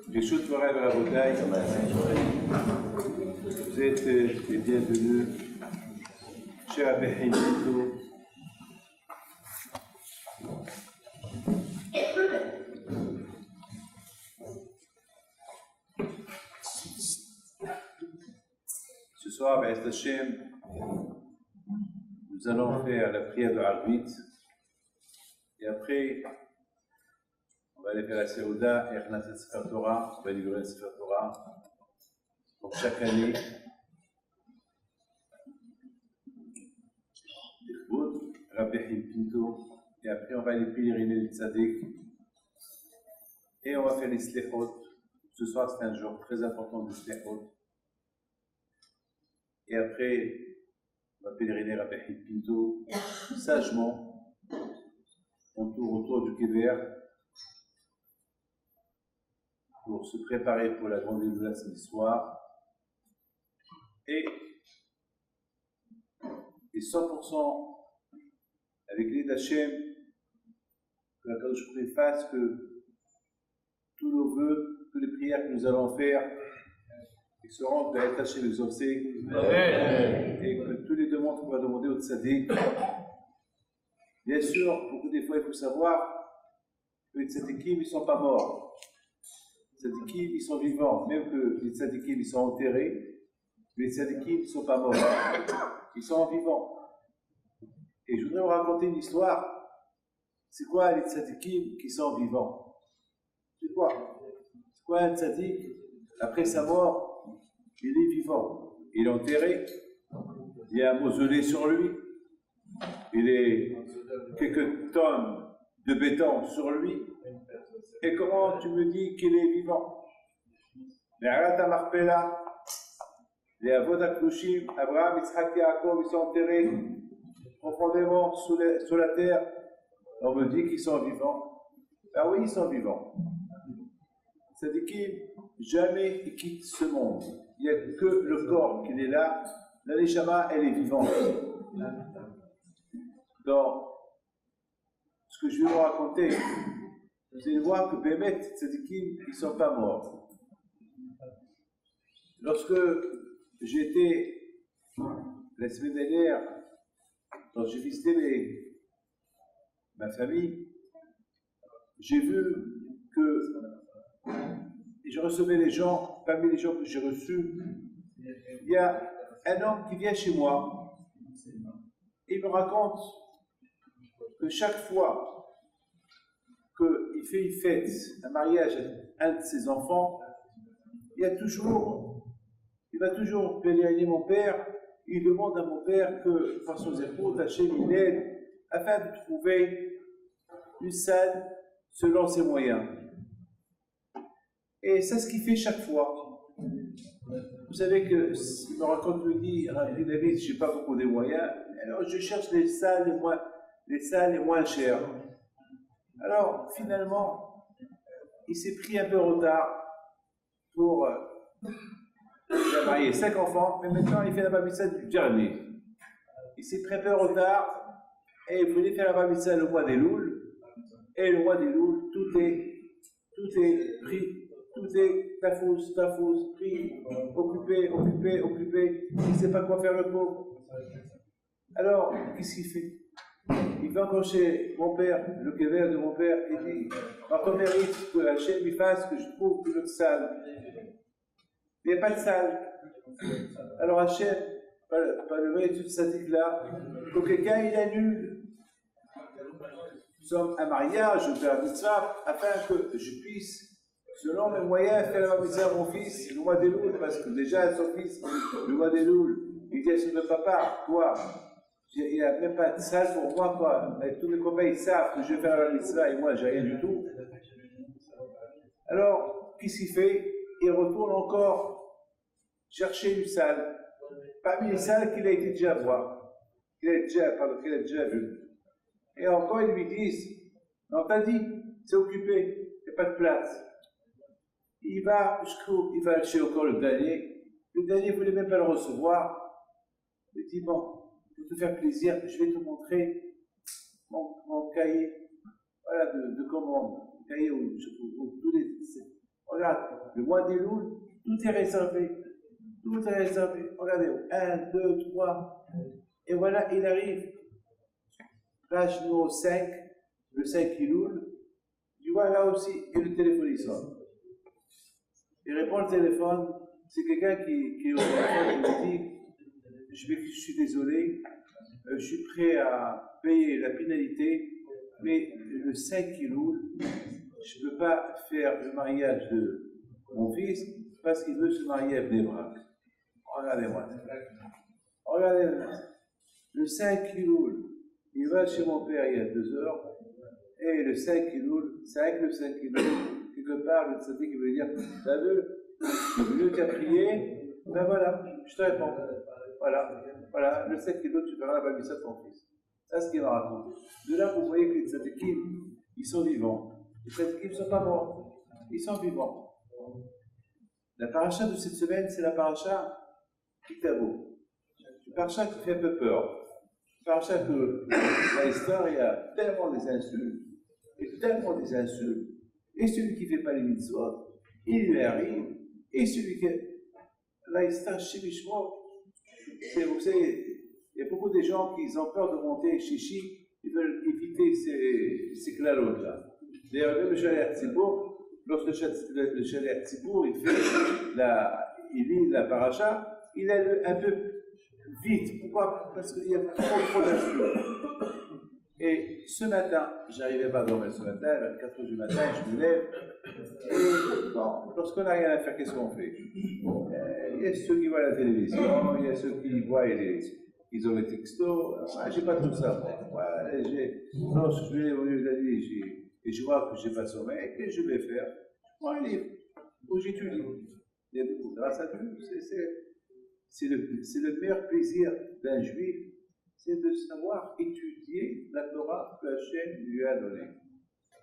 Birshut Moray Rabotai, vous êtes les bienvenus chez Rabbi Pinto. Ce soir, B'ez Hashem, nous allons faire la prière de Arvit et après, on va aller faire la Seouda et Khnasset Sefer Torah, on va livrer le Sefer Torah pour chaque année. Rabbi Pinto, et après on va aller pèleriner les tzaddik et on va faire les slechot. Ce soir c'est un jour très important des slechot. Et après on va pèleriner Rabbi Pinto sagement. On tourne autour du Kever pour se préparer pour la grande Eloula samedi soir. Et 100% avec l'aide d'Hachem, que la Kadosh Baruch Hu fasse que tous nos vœux, toutes les prières que nous allons faire, ils seront d'être Hachem exaucés, et que tous les demandes qu'on va demander au tzaddik. Bien sûr, beaucoup des fois, il faut savoir que les tzaddikim, ils ne sont pas morts. Les tzaddikim, ils sont vivants. Même que les tzaddikim, ils sont enterrés, les tzaddikim, ils ne sont pas morts. Ils sont vivants. Et je voudrais vous raconter une histoire. C'est quoi les tzaddikim qui sont vivants? C'est quoi? C'est quoi un tzaddik? Après sa mort, il est vivant. Il est enterré. Il y a un mausolée sur lui. Il est quelques tonnes de béton sur lui. Et comment tu me dis qu'il est vivant? Les Arata Marpella, les Avot HaKadoshim, Abraham, Yitzhak, Yaakov, ils sont enterrés profondément sous la terre. On me dit qu'ils sont vivants. Ah oui, ils sont vivants. C'est-à-dire qu'ils jamais ils quittent ce monde. Il n'y a que le corps qui est là. La Neshama, elle est vivante. Donc, ce que je vais vous raconter, vous allez voir que Bémet, Tzadikim, ils ne sont pas morts. Lorsque j'étais la semaine dernière, quand j'ai visité ma famille, j'ai vu que je recevais les gens, parmi les gens que j'ai reçus, il y a un homme qui vient chez moi et il me raconte que chaque fois qu'il fait une fête, un mariage à un de ses enfants, il va toujours pèleriner mon père. Il demande à mon père que, par son époux, Hachem il aide afin de trouver une salle selon ses moyens. Et c'est ce qu'il fait chaque fois. Vous savez que, il me raconte, me dit, Rabbi David, je n'ai pas beaucoup de moyens, alors je cherche les salles les moins chères. Alors, finalement, il s'est pris un peu en retard pour... il a marié 5 enfants, mais maintenant il fait la bar mitzvah du dernier. Il s'est pris un peu en retard et il voulait faire la bar mitzvah le mois des Louls. Et le mois des Louls, tout est pris, tout est tafous, pris, occupé. Il ne sait pas quoi faire le pauvre. Alors, qu'est-ce qu'il fait? Il va encore chez mon père, le kever de mon père, et dit encore mérite que Hachem il fasse que je trouve une autre salle. Il n'y a pas de salle. Alors Hachem, par le mérite de cette là, que quelqu'un il annule. Nous sommes un mariage, je fais un mitzvah, afin que je puisse, selon mes moyens, faire la mitzvah à mon fils, le mois des Louls, parce que déjà son fils, le mois des Louls, il dit à son papa, toi, il n'y a même pas de salle pour moi, quoi. Et tous mes copains, ils savent que je vais faire la mitzvah et moi, j'ai rien du tout. Alors, qu'est-ce qu'il fait? Il retourne encore chercher une salle, parmi les salles qu'il a été déjà voir, qu'il a déjà vu. Et encore, ils lui disent, on t'a dit, c'est occupé, il n'y a pas de place. Il va chez encore le dernier ne voulait même pas le recevoir. Il dit, bon, pour te faire plaisir, je vais te montrer mon cahier, voilà, de commandes. Le cahier où tous les. Regarde, le mois des loups, tout est réservé. Tout est réservé. Regardez, 1, 2, 3. Et voilà, il arrive. Page numéro 5, le 5 qui roule. Tu vois là aussi, et le téléphone il sonne. Il répond le téléphone, c'est quelqu'un qui est au téléphone et me dit je suis désolé, je suis prêt à payer la pénalité, mais le 5 qui roule, je ne peux pas faire le mariage de mon fils parce qu'il veut se marier avec des braques. Regardez-moi. Regardez-moi. Le 5 qui roule, il va chez mon père il y a 2 heures, et le 5 qui roule, c'est avec le 5 qui roule, quelque part, le tzaddik qui veut dire, t'as vu, le tu as prié, ben voilà, je te réponds. Voilà, le 5 qui roule, tu feras la babissa de ton fils. C'est ce qu'il m'a raconté. De là, vous voyez que les tzaddikim, ils sont vivants. Les tzaddikim ne sont pas morts, ils sont vivants. La paracha de cette semaine, c'est la paracha Kitavo. Une paracha qui fait un peu peur. Paracha que dans l'histoire, il y a tellement des insultes, et celui qui ne fait pas les mitzvot, il lui arrive, et celui qui. Là, il se chez Mishmot. Vous savez, il y a beaucoup de gens qui ont peur de monter chichi, ils veulent éviter ces clalotes-là. D'ailleurs, même le Chalet Tzibour, lorsque le Chalet Tzibour, il lit la paracha, il a un peu vite. Pourquoi? Parce qu'il y a trop d'influence. Et ce matin, j'arrivais pas à dormir ce matin, à 4 h du matin, je me lève. Et bon, lorsqu'on n'a rien à faire, qu'est-ce qu'on fait? Il y a ceux qui voient la télévision, il y a ceux qui voient ils ont les textos. Moi, j'ai pas tout ça. Lorsque je vais au lieu de la nuit et je vois que j'ai pas sommeil, qu'est-ce que je vais faire? Je prends un livre où j'étudie. Grâce à Dieu, c'est le meilleur plaisir d'un juif, c'est de savoir étudier la Torah que Hachem lui a donnée.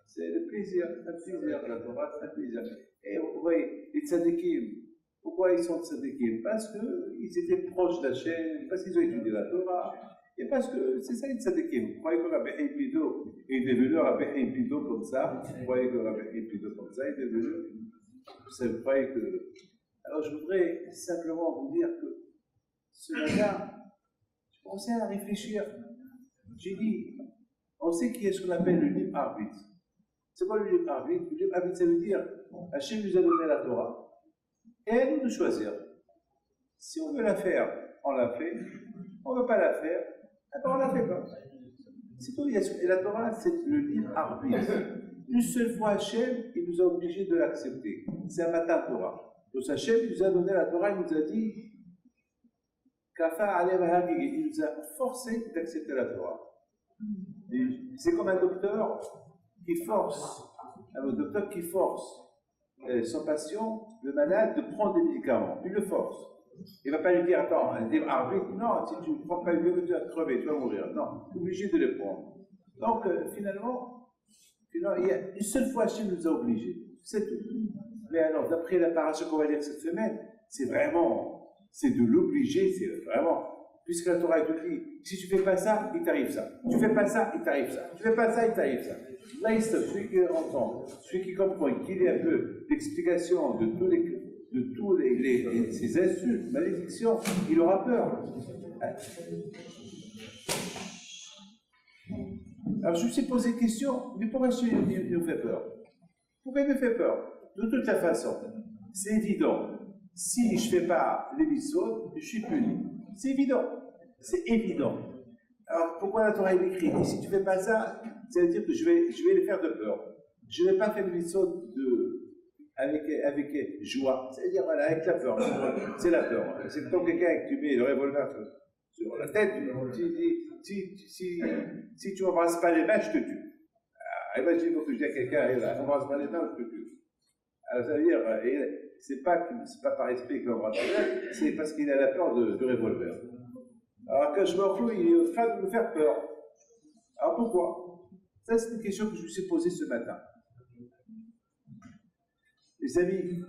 C'est le plaisir, la Torah, c'est un plaisir. Et vous voyez, les tzadikim, pourquoi ils sont tzadikim? Parce qu'ils étaient proches d'Hachem, parce qu'ils ont étudié la Torah, et parce que c'est ça les tzadikim. Vous croyez que Rabbi Chaim Pido est devenu Rabbi Chaim Pido comme ça? Vous croyez que Rabbi Chaim Pido comme ça est devenu? Vous croyez que. Alors je voudrais simplement vous dire que ce matin, je commençais à réfléchir. J'ai dit, on sait qu'il y a ce qu'on appelle le libre arbitre. C'est quoi le libre arbitre? Le libre arbitre, ça veut dire, Hachem nous a donné la Torah, et à nous de choisir. Si on veut la faire, on la fait. On ne veut pas la faire, on ne la fait pas. C'est tout. Et la Torah, c'est le libre arbitre. Une seule fois, Hachem, il nous a obligés de l'accepter. C'est un matin Torah. Donc Hachem, il nous a donné la Torah, il nous a dit, il nous a forcé d'accepter la Torah. C'est comme un docteur qui force son patient, le malade, de prendre des médicaments. Il le force. Il ne va pas lui dire, attends, un libre arbitre, non, si tu ne prends pas le médicament, tu vas crever, tu vas mourir. Non, tu es obligé de les prendre. Donc, finalement, il y a une seule fois, Hachem nous a obligés. C'est tout. Mais alors, d'après la paracha qu'on va lire cette semaine, c'est de l'obliger, c'est vraiment. Puisque la Torah te dit, si tu ne fais pas ça, il t'arrive ça. Tu ne fais pas ça, il t'arrive ça. Tu ne fais pas ça, il t'arrive ça. Là, il se celui qui entend, celui qui comprend, qu'il ait un peu l'explication de tous ces insultes, malédictions, il aura peur. Alors, je me suis posé une question, mais pourquoi il nous fait peur? Pourquoi il me fait peur? De toute la façon, c'est évident. Si je ne fais pas les mitzvot, je suis puni. C'est évident. C'est évident. Alors, pourquoi la Torah est écrite? Et si tu ne fais pas ça, ça veut dire que je vais les faire de peur. Je ne vais pas faire les mitzvot avec joie. C'est-à-dire, voilà, avec la peur. C'est la peur. C'est comme quelqu'un que tu mets le revolver sur la tête. Si tu n'embrasses pas les mains, je te tue. Imagine que je dis à quelqu'un, n'embrasse pas les mains, je te tue. Alors, ça veut dire, c'est pas par respect qu'il embrasse les mains, c'est parce qu'il a la peur du revolver. Alors, quand je me retrouve, il est en train de me faire peur. Alors, pourquoi? Ça, c'est une question que je me suis posée ce matin. Les amis,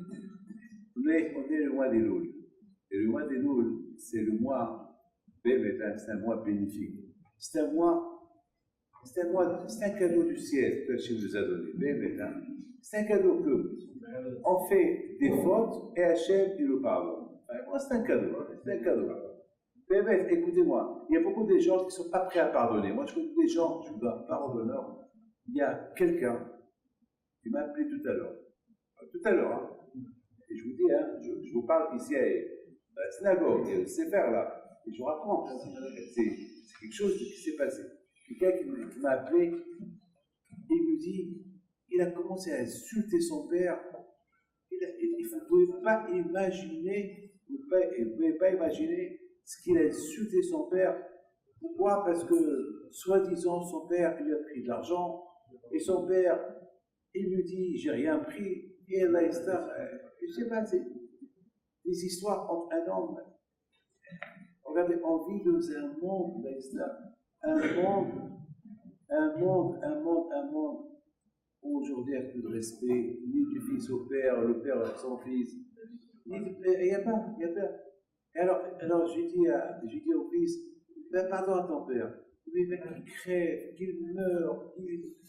on est le mois des Louls. Et le mois des Louls, c'est le mois Mais maintenant, c'est un mois bénéfique. C'est un cadeau du ciel que Hachem nous a donné. Mais maintenant, c'est un cadeau que on fait des fautes et Hachem, il nous pardonne. Moi, c'est un cadeau. C'est un cadeau. Mais écoutez-moi, il y a beaucoup de gens qui ne sont pas prêts à pardonner. Moi, je connais des gens, je vous donne pardonneur. Il y a quelqu'un qui m'a appelé tout à l'heure. Hein. Et je vous dis, hein, je vous parle ici à la synagogue, il y a le Sefer là. Et je vous raconte, c'est quelque chose qui s'est passé. Quelqu'un qui m'a appelé, il me dit, il a commencé à insulter son père. Vous ne pouvez pas imaginer, ce qu'il a insulté son père. Pourquoi? Parce que, soi-disant, son père lui a pris de l'argent, et son père, il lui dit, j'ai rien pris, et là, je sais pas, c'est des histoires entre un homme. Regardez, on vit dans un monde, un monde où aujourd'hui il n'y a plus de respect, ni du fils au père, le père à son fils. Il n'y a pas. Alors j'ai dit au fils, ben, pardon à ton père. Mais mec, il crève, qu'il meurt,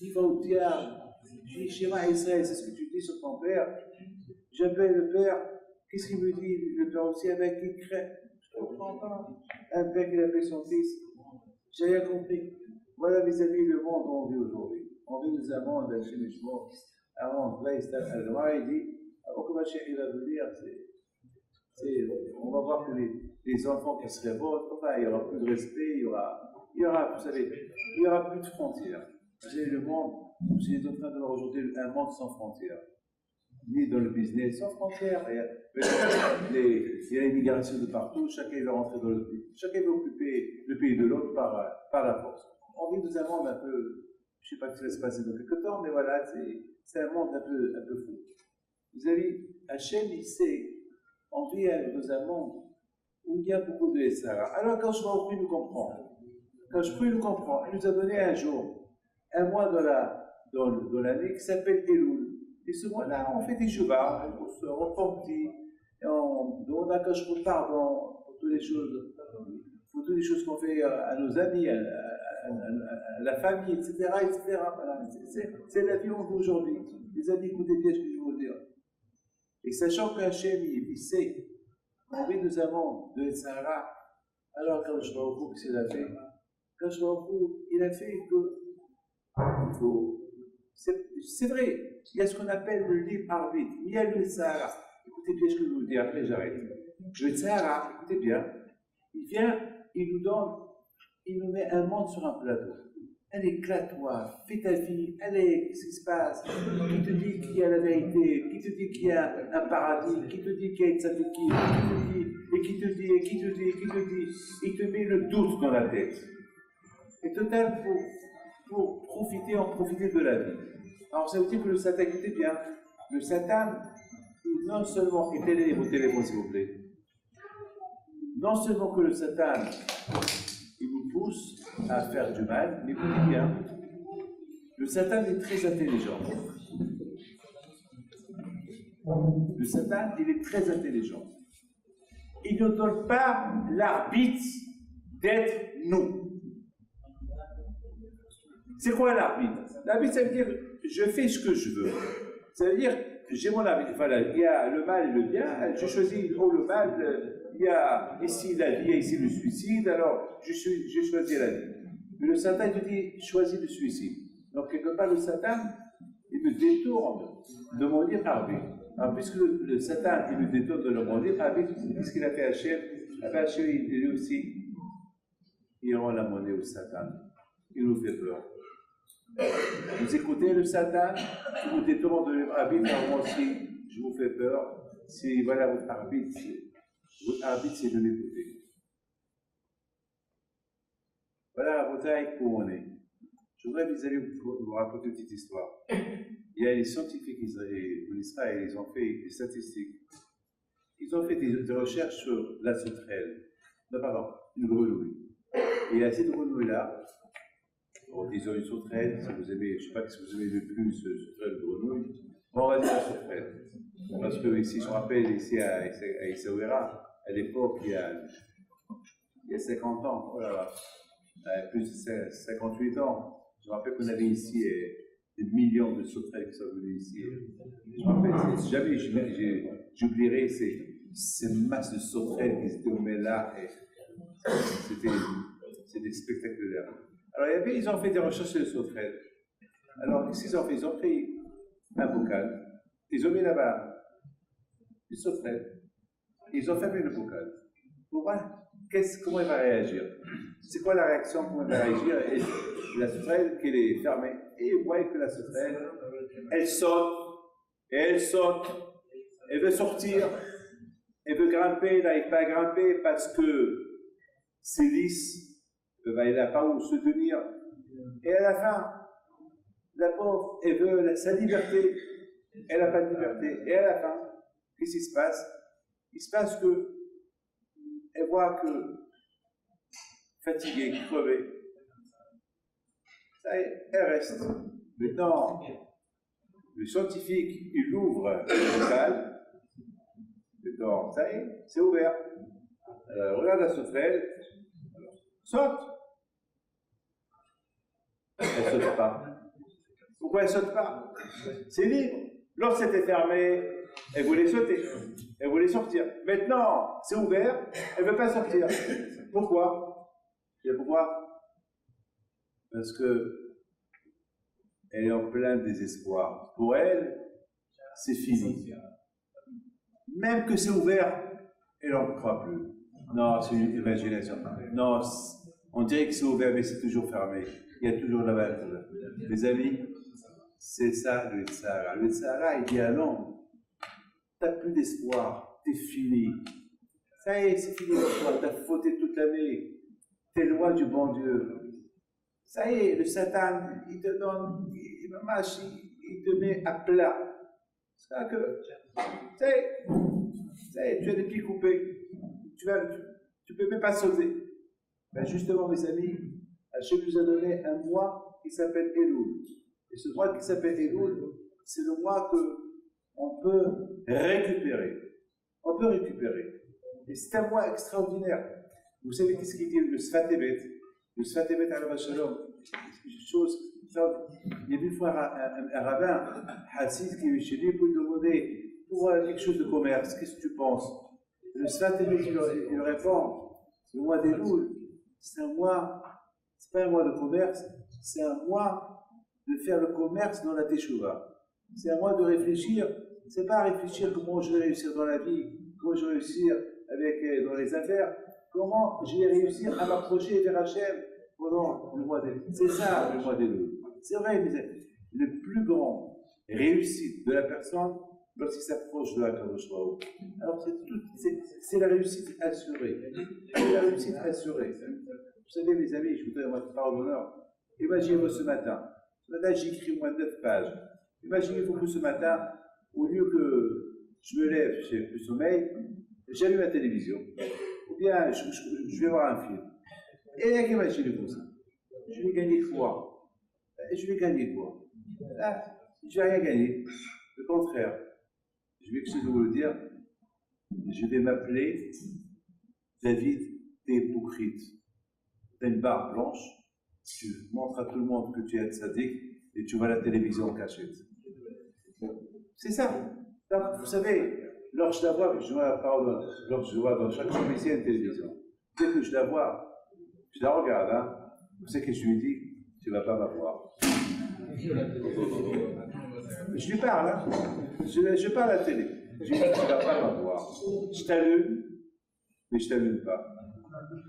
il va au diable. J'ai dit, Shema Israël, c'est ce que tu dis sur ton père. J'appelle le père, qu'est-ce qu'il me dit? Le père aussi, un mec qui crève. Je ne comprends pas. Un père qui appelle son fils. J'ai rien compris. Voilà, mes amis, le monde où on vit aujourd'hui. On vit dans un monde, un monde, là, il dit, avant que Mashiach il va venir, on va voir que les enfants qui se révoltent, enfin, il n'y aura plus de respect, il y aura, vous savez, il n'y aura plus de frontières. Vous savez, le monde, vous êtes en train de voir aujourd'hui un monde sans frontières. Ni dans le business, sans frontières. Il y a l'immigration de partout, chacun va rentrer dans le pays. Chacun va occuper le pays de l'autre par la force. On vit dans un monde un peu, je ne sais pas ce qui va se passer dans quelques temps, mais voilà, c'est un monde un peu fou. Vous savez, Hachem, il sait, on vit dans un monde où il y a beaucoup de Sahara. Alors quand je vois il nous comprend. Quand je prie, il nous comprend. Il nous a donné un jour, un mois dans l'année qui s'appelle Elul. Et ce mois-là, on fait des chevaux, on se repentit, et on demande à Kash pardon pour toutes les choses qu'on fait à nos amis, à la famille, etc. Voilà. C'est la vie aujourd'hui. Les amis, écoutez bien ce que je vais vous dire. Et sachant qu'Hachem, il sait, on vit dans un monde de Sahara, alors quand je vois au bout que c'est la fait, il a fait que c'est vrai, il y a ce qu'on appelle le libre arbitre, il y a le Sahara. Écoutez bien ce que je vous dis, après j'arrête. Le Sahara, écoutez bien, il vient, il nous met un monde sur un plateau. Elle éclate-toi, fais ta vie, allez, qu'est-ce qui se passe? Qui te dit qu'il y a la vérité? Qui te dit qu'il y a un paradis? Qui te dit qu'il y a une tzadiki? Qui te dit? Il te met le doute dans la tête. Et total, pour en profiter de la vie. Alors ça veut dire que le Satan, écoutez bien, le Satan, non seulement, éteignez vos téléphones s'il vous plaît, non seulement que le Satan, il nous pousse à faire du mal, mais écoutez bien, le Satan est très intelligent. Le Satan, il est très intelligent. Il ne donne pas l'arbitre d'être nous. C'est quoi l'arbitre? L'arbitre, ça veut dire je fais ce que je veux. Ça veut dire j'ai mon arbitre. Voilà, il y a le mal et le bien. Je choisis le mal. Il y a ici la vie et ici le suicide. Alors, j'ai choisi la vie. Mais le Satan, il te dit choisis le suicide. Donc, quelque part, le Satan, il me détourne de mon libre arbitre. Alors, puisque le Satan, il me détourne de mon libre arbitre, qu'est-ce qu'il a fait à Hachem? Hachem, lui aussi, il rend la monnaie au Satan. Il nous fait peur. Vous écoutez le Satan, qui vous détourne de l'arbitre, moi aussi, je vous fais peur. Si voilà votre arbitre, c'est de l'écouter. Voilà la bataille où on est. Je voudrais vous raconter une petite histoire. Il y a les scientifiques en Israël, ils ont fait des statistiques. Ils ont fait des recherches sur la sauterelle. Non, pardon, une grenouille. Et à cette grenouille-là, disons une sauterelle, si vous aimez, je ne sais pas si vous aimez le plus sauterelle ou grenouille, bon, on va dire la sauterelle. Parce que ici, je me rappelle, ici à Essaouira, à l'époque, il y a il y a 50 ans, oh là là, plus de 58 ans. Je me rappelle qu'on avait ici des millions de sauterelles qui sont venus ici. Je me rappelle, jamais j'oublierai ces masses de sauterelles qui étaient au là. C'était spectaculaire. Alors, ils ont fait des recherches sur les sauterelles. Alors, qu'est-ce qu'ils ont fait? Ils ont pris un bocal, ils ont mis là-bas des sauterelles, ils ont fermé le bocal. Pour voir comment il va réagir. C'est quoi la réaction, comment il va réagir? Et la sauterelle qui est fermée, et vous voyez que la sauterelle, elle saute, et elle saute, elle veut sortir, elle veut grimper, elle n'arrive pas à grimper parce que c'est lisse, elle n'a pas où se tenir. Et à la fin, la pauvre, elle veut sa liberté, elle n'a pas de liberté. Et à la fin, qu'est-ce qui se passe? Il se passe que elle voit que fatiguée, crevée, ça y est, elle reste. Maintenant, le scientifique, il ouvre le bocal, maintenant, ça y est, c'est ouvert. Regarde la sauterelle, saute. Elle ne saute pas. Pourquoi elle ne saute pas? C'est libre. Lorsque c'était fermé, elle voulait sauter, elle voulait sortir. Maintenant, c'est ouvert, elle ne veut pas sortir. Pourquoi? Pourquoi? Parce que elle est en plein désespoir. Pour elle, c'est fini. Même que c'est ouvert, elle n'en croit plus. Non, c'est une imagination. Non, on dirait que c'est ouvert, mais c'est toujours fermé. Il y a toujours là-bas. Les amis, c'est ça le Sahara. Le Sahara, il dit à l'homme, tu n'as plus d'espoir, tu es fini. Ça y est, c'est fini pour toi, tu as fauté toute l'année. Tu es loin du bon Dieu. Ça y est, le Satan, il te donne, il te met à plat. C'est ça que, ça y est, tu as des pieds coupés. Tu ne peux même pas sauter. Ben justement, mes amis, Hachem nous a donné un mois qui s'appelle Elul. Et ce mois qui s'appelle Elul, c'est le mois qu'on peut récupérer. On peut récupérer. Et c'est un mois extraordinaire. Vous savez qu'est-ce qu'il dit le Sfat Emet? Le Sfat Emet à la Shalom. C'est une chose. Il y a une fois un rabbin, Hassid, qui est chez lui pour lui demander pour quelque chose de commerce. Qu'est-ce que tu penses? Le Sfat Emet, il répond le mois d'Elul, c'est un mois, c'est pas un mois de commerce, c'est un mois de faire le commerce dans la Teshuvah. C'est un mois de réfléchir. C'est pas réfléchir comment je vais réussir dans la vie, comment je vais réussir dans les affaires, comment je vais réussir à m'approcher vers Hachem pendant le mois d'Elul. C'est ça le mois d'Elul. C'est vrai, mais le plus grand réussite de la personne lorsqu'il s'approche de la Kadosh Baruch Hu. Alors c'est la réussite assurée. C'est la réussite assurée. Vous savez, mes amis, je vous donne votre parole d'honneur. Imaginez-vous ce matin. Ce matin, j'ai écrit moins de 9 pages. Imaginez-vous que ce matin, au lieu que je me lève, j'ai plus sommeil, j'allume la télévision. Ou bien je vais voir un film. Et imaginez-vous ça. Je vais gagner quoi? Je vais gagner quoi? Là, je ne vais rien gagner. Le contraire. Je vais quelque chose vous le dire. Je vais m'appeler David Tépocrite. Tu as une barbe blanche, tu montres à tout le monde que tu es tzaddik et tu vois la télévision en cachette. C'est ça. Donc, vous savez, lorsque je la vois, je vois la parole, lorsque je vois dans chaque chambre ici une télévision, dès que je la vois, je la regarde, hein, vous savez que je lui dis, tu ne vas pas m'avoir. Je lui parle, hein. Je parle à la télé. Je lui dis, tu ne vas pas m'avoir. Je t'allume, mais je ne t'allume pas.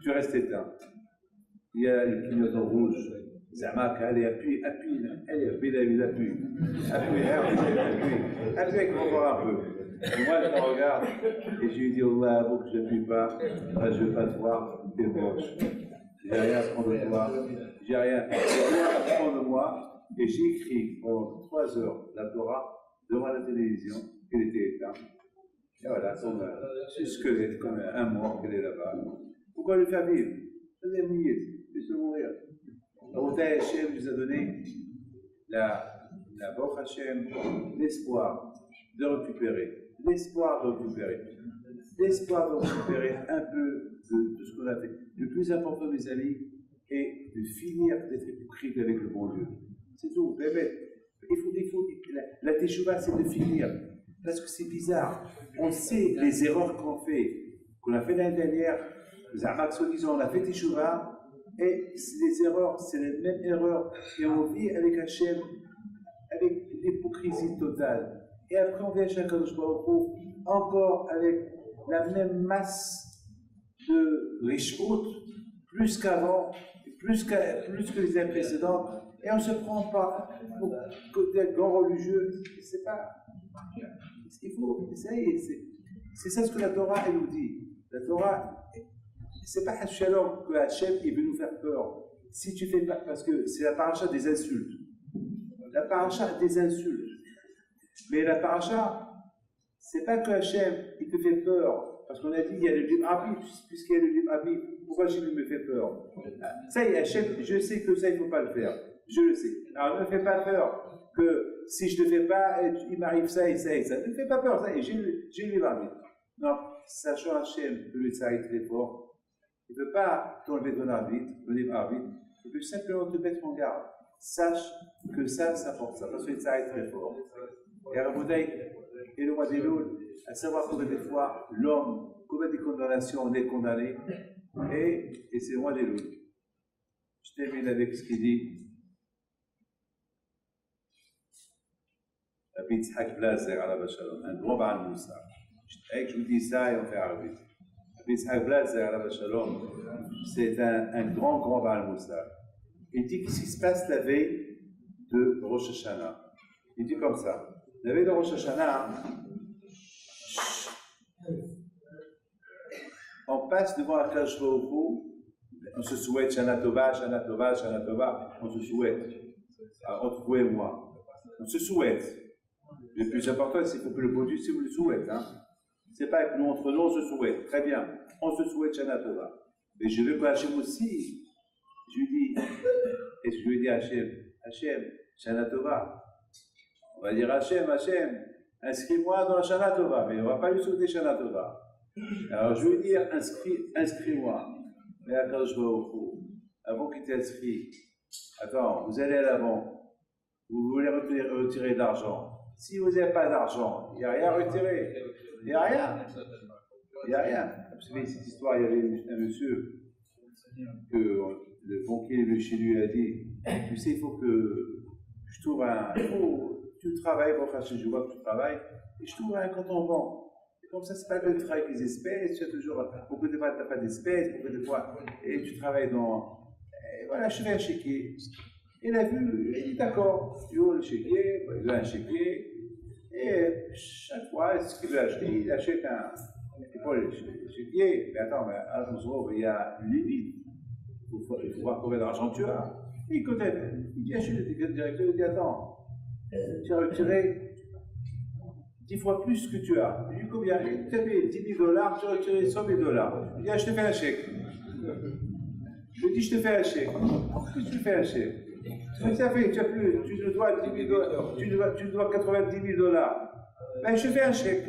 Tu restes éteint. Il y a le clignotant rouge. Zama, allez, appuie, appuie, avec mon corps un peu. Et moi, je me regarde et je lui dis, oh là, bon, que je n'appuie pas, je ne veux pas te voir, t'es moche. J'ai rien à prendre de toi, j'ai rien à prendre de moi. Et j'ai écrit pendant 3 heures la Torah devant la télévision, qu'elle était éteinte. Et voilà, comme un squelette, comme un mort qu'elle est là-bas. Pourquoi le faire vivre? C'est des milliers. Se mourir. Alors, Hachem nous a donné la Baruch Hashem, l'espoir de récupérer. L'espoir de récupérer. l'espoir de récupérer un peu de tout ce qu'on a fait. Le plus important, mes amis, est de finir d'être hypocrite avec le bon Dieu. C'est tout. La teshuva, c'est de finir. Parce que c'est bizarre. On sait les erreurs qu'on a fait l'année dernière. Les Arabes se disent, on a fait teshuva. Et les erreurs, c'est les mêmes erreurs. Et on vit avec Hachem, avec l'hypocrisie totale. Et après, on vient chez Kadosh Baruch Hu, encore avec la même masse de rishut, plus qu'avant, plus que les années précédentes. Et on ne se prend pas pour des grands religieux. C'est pas. Il faut. C'est ça ce que la Torah, elle nous dit. La Torah. C'est pas Shalom que Hachem veut nous faire peur. Si tu fais pas, parce que c'est la paracha des insultes. La paracha des insultes. Mais la paracha, c'est pas que Hachem il te fait peur. Parce qu'on a dit il y a le libre arbitre, puisqu'il y a le libre arbitre, pourquoi Hachem me fait peur? Ça y est, Hachem, je sais que ça il ne faut pas le faire. Je le sais. Alors ne me fais pas peur que si je ne le fais pas, il m'arrive ça et ça et ça. Ne me fais pas peur, ça y est, j'ai le libre arbitre. Non, sachant Hachem que le ça est très fort. Il ne peut pas t'enlever ton arbitre, le libre arbitre, il peut simplement te mettre en garde. Sache que ça porte ça, parce que ça est très fort. Et à Raboudai, et le roi des Louls, à savoir combien de fois l'homme, combien de condamnations on est condamné, et c'est le roi des Louls. Je termine avec ce qu'il dit. Rabbi Yitzhak Blazer, un grand Baal Moussa. Je vous dis ça et on fait arrêter. Yitzhak Blazer, c'est un grand Baal Moussa. Il dit qu'est-ce qui se passe la veille de Rosh Hashanah. Il dit comme ça. La veille de Rosh Hashanah, on passe devant Akash Baruch Hu, on se souhaite Shana Tova, Shana Tova, Shana Tova, on se souhaite. Entre vous et moi. On se souhaite. Le plus important, c'est que le bon Dieu, c'est vous le souhaite. Hein. C'est pas que nous, entre nous, on se souhaite. Très bien. On se souhaite Shana Tova. Mais je veux que Hachem aussi, je lui dis, et je lui dis à Hachem, Shana Tova. On va dire Hachem, inscris-moi dans Shana Tova. Mais on ne va pas lui souhaiter Shana Tova. Alors je lui dire, inscris-moi. Mais attends, je vais au fond. Avant qu'il t'inscrit, attends, vous allez à l'avant. Vous voulez retirer de l'argent. Si vous n'avez pas d'argent, il n'y a rien à retirer. Il n'y a rien. Il n'y a rien. Vous savez, cette histoire, il y avait un monsieur que le banquier est venu chez lui et a dit, tu sais, il faut que je trouve tu travailles, je vois que tu travailles, et je trouve un compte en banque. Et comme ça, c'est pas le travail des espèces, tu as toujours, beaucoup de fois, tu n'as pas d'espèces, beaucoup de fois, et tu travailles dans, et voilà, je fais un chéquier. Il a vu, il dit d'accord, tu vois le chéquier, il a un chéquier, et chaque fois, ce qu'il veut acheter, il achète un. Et pour le chéquier, mais attends, il y a une limite. Il faut voir combien d'argent tu as. Et il connaît. Il dit, chez le directeur, il dit, attends, tu as retiré 10 fois plus que tu as. Il dit, combien? Tu as payé $10 000, tu as retiré $100 000. Il dit, ah, je te fais un chèque. Je lui dis, je te fais un chèque. Qu'est-ce que tu fais un chèque? Ça fait, tu as plus, tu me dois $10 000, tu me dois $90 000. Ben, je te fais un chèque.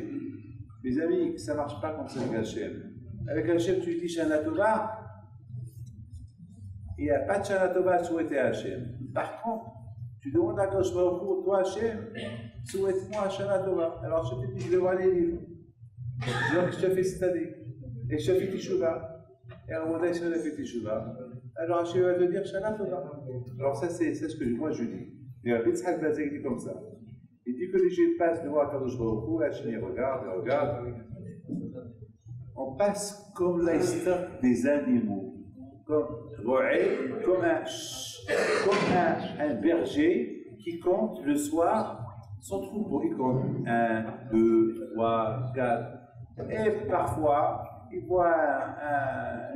Mes amis, ça ne marche pas comme ça avec Hachem. Avec Hachem, tu lui dis Shana Tova, il n'y a pas de Shana Tova à souhaiter à Hachem. Par contre, tu demandes à Kadosh Baruch Hu, toi Hachem, souhaite-moi Shana Tova. Alors je te dis, je vais voir les livres. Donc je te fais cette année. Et je te fais Teshuvah. Et à un moment donné, si on a fait Teshuvah, alors Hachem va te dire Shana Tova. Alors ça, c'est ce que moi je dis. Et Rabbi Yitzhak Blazer dit comme ça. Il dit que les Juifs passent devant Akadosh Baruch Hu, Hachem regarde. On passe comme l'histoire des animaux, comme un berger qui compte le soir son troupeau. Il compte 1, 2, 3, 4. Et parfois, il voit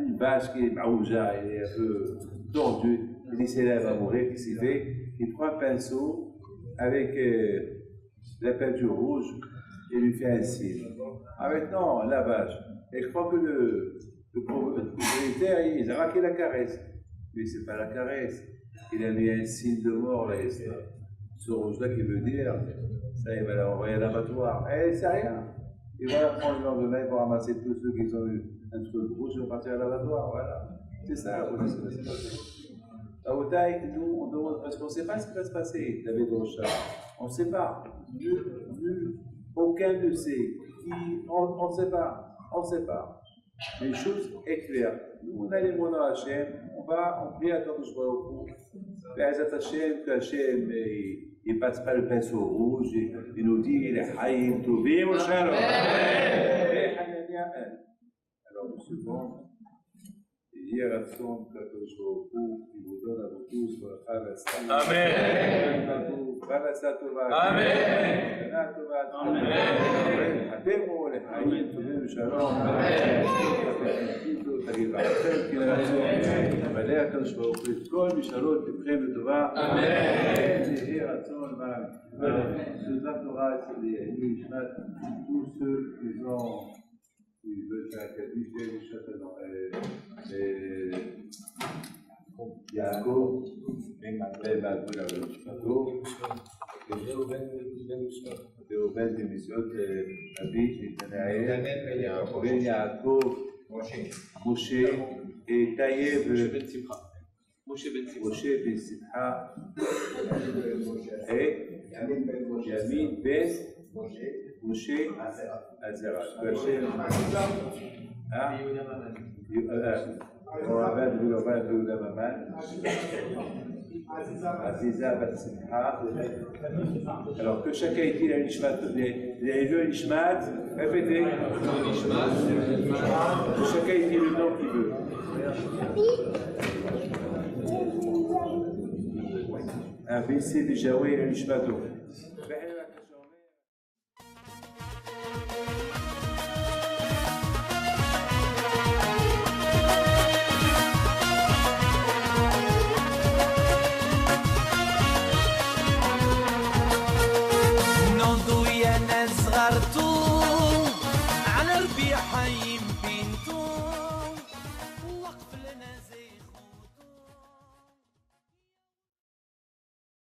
une vache qui est maouja, elle est un peu tordue. Il dit c'est là, elle va mourir, qu'est-ce qu'il fait? Il prend un pinceau avec la peinture rouge et lui fait un signe. Ah maintenant, la vache. Et je crois que le propriétaire, il a raqué la caresse. Mais c'est pas la caresse. Il a mis un signe de mort là. Ce rouge-là qui veut dire, ça il va l'envoyer à l'abattoir. Eh, c'est rien. Et voilà, prendre le lendemain, ils vont ramasser tous ceux qui ont eu un truc rouge, ils vont partir à l'abattoir, voilà. C'est ça la police, c'est passé. À Otaï, nous, on demande, parce qu'on ne sait pas ce qui va se passer, David Rocha. On ne sait pas. Aucun ne sait. On ne sait pas. On ne sait pas. Mais une chose est claire. Nous, on a les mots dans Hachem, on prie à Kadosh Baruch Hu. Be'ezat Hachem, que Hachem, il ne passe pas le pinceau rouge, il nous dit, il est Hayim Tovim, au Shalom. Alors, nous suivons. יהיה רצון קדוש ברוך הוא, כיבודו לבוטוס, ברכה והצלחה. אמן. פרנסה טובה. אמן. שנה טובה. אמן. חתמו לחיים טובים ושלום. אמן. תגיד לכם, כי לרצון, מלא הקדוש ברוך הוא את כל משאלות לבכם לטובה. אמן. יהיה רצון בסעודת תורה אצל נשמת tous ceux qui ont ils veulent faire un cadeau, Yaakov, Réhouven בנסיעות אבי, בן יעקב, משה, טייב, משה בן שמחה, ימין בן משה הזרע. רבן ויהודה ממן, Aziza bat Simcha. Alors que chacun ait la Nishmat, les deux Nishmat, répétez. Que chacun ait le nom qu'il veut. Un BC Bijaoué et Nishmato.